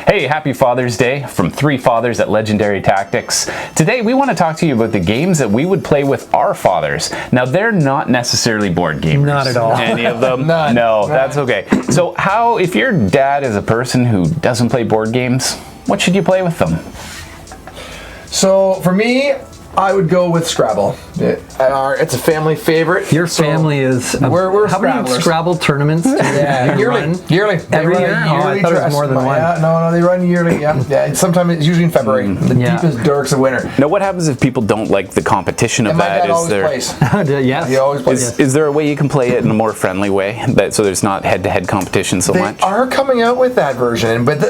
Hey, happy Father's Day from three fathers at Legendary Tactics. Today we want to talk to you about the games that we would play with our fathers. Now they're not necessarily board gamers. Not at all. Any of them? None. No, that's okay. So if your dad is a person who doesn't play board games, what should you play with them? So for me, I would go with Scrabble. It's a family favorite. Your family is. We're how many Scrabblers. Scrabble tournaments? Yeah, yearly. They Every run a year? Oh, I yearly thought it was more than one. Yeah, no, they run yearly. Yeah. Sometimes it's usually in February. The Yeah. deepest darks of winter. Now, what happens if people don't like the competition of And my that? dad always plays. Yes. He always plays. Is there a way you can play it in a more friendly way, so there's not head-to-head competition so They much? are coming out with that version, but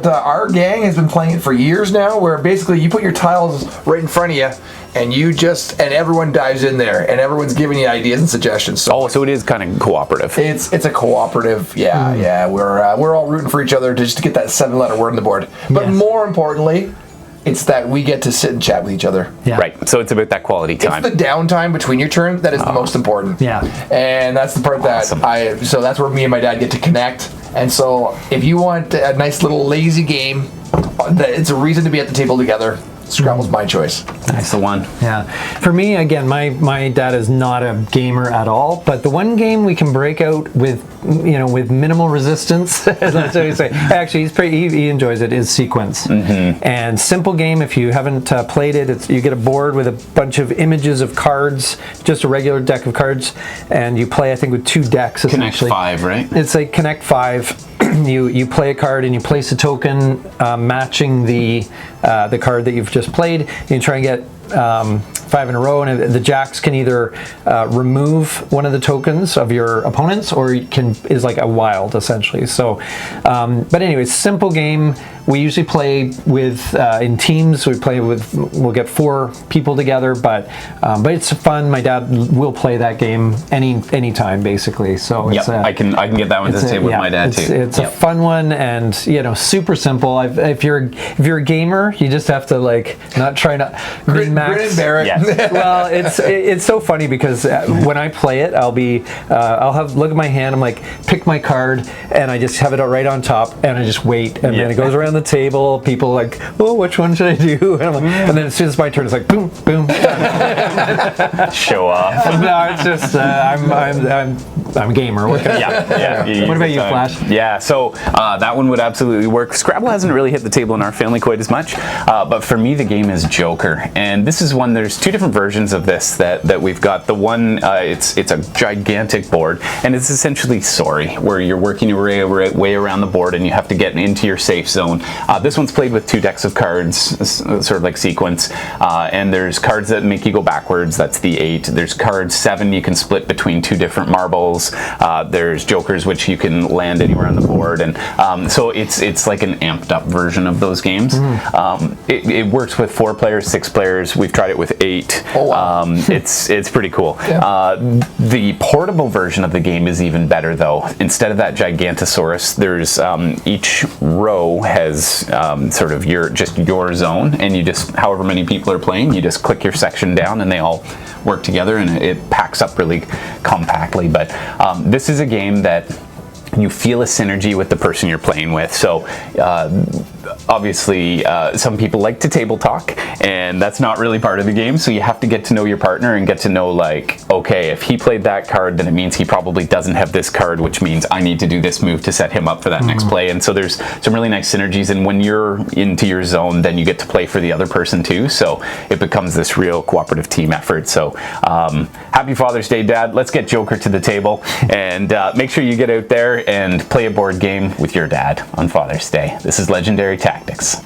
our gang has been playing it for years now, where basically you put your tiles right in front of you, and everyone dives in there, and everyone's giving you ideas and suggestions. So it is kind of cooperative. It's a cooperative, yeah. We're all rooting for each other just to get that 7-letter word on the board. But Yes. more importantly, it's that we get to sit and chat with each other. Yeah. Right, so it's about that quality time. It's the downtime between your turn that is the most important. Yeah. And that's the part Awesome. so that's where me and my dad get to connect. And so if you want a nice little lazy game, it's a reason to be at the table together. Scrabble's my choice. That's the one. Yeah. For me, again, my dad is not a gamer at all, but the one game we can break out with minimal resistance, that's what we say. Actually, he enjoys it, is Sequence. Mm-hmm. And simple game, if you haven't played it, you get a board with a bunch of images of cards, just a regular deck of cards, and you play, I think, with 2 decks, Connect essentially. 5, right? It's like Connect 5. You play a card and you place a token matching the card that you've just played. And you try and get 5 in a row, and the jacks can either remove one of the tokens of your opponents, or is like a wild essentially. So, but anyways, simple game. We usually play with in teams. We'll get 4 people together, but it's fun. My dad will play that game any time basically. So Yep, I can get that one to the table with my dad too. It's a fun one, and super simple. If you're a gamer, you just have to not try to Grin and bear it. Yes. Well, it's so funny because when I play it, I'll have look at my hand. I'm like, pick my card, and I just have it right on top, and I just wait, and then it goes around the table. People are like, oh, which one should I do? And I'm like, and then as soon as my turn, it's like boom, boom. Show off. No, it's just I'm a gamer. What can I Yeah. What about you, Flash? Yeah, so that one would absolutely work. Scrabble hasn't really hit the table in our family quite as much, but for me, the game is Joker, and this is one. There's 2 different versions of this that we've got. The one, it's a gigantic board, and it's essentially Sorry, where you're working your way around the board, and you have to get into your safe zone. This one's played with 2 decks of cards, sort of like Sequence, and there's cards that make you go backwards. That's the 8. There's cards 7 you can split between 2 different marbles. There's Jokers, which you can land anywhere on the board, and so it's like an amped up version of those games. It works with 4 players, 6 players. We've tried it with 8. Oh, wow. It's pretty cool. Yeah. The portable version of the game is even better though. Instead of that Gigantosaurus, there's each row has sort of your zone, and you just, however many people are playing, you just click your section down, and they all work together, and it packs up really compactly. But this is a game that you feel a synergy with the person you're playing with. So obviously some people like to table talk, and that's not really part of the game, so you have to get to know your partner and get to know, okay, if he played that card, then it means he probably doesn't have this card, which means I need to do this move to set him up for that next play. And so there's some really nice synergies, and when you're into your zone, then you get to play for the other person too, so it becomes this real cooperative team effort. So happy Father's Day, Dad. Let's get Joker to the table, and make sure you get out there and play a board game with your dad on Father's Day. This is Legendary Tactics.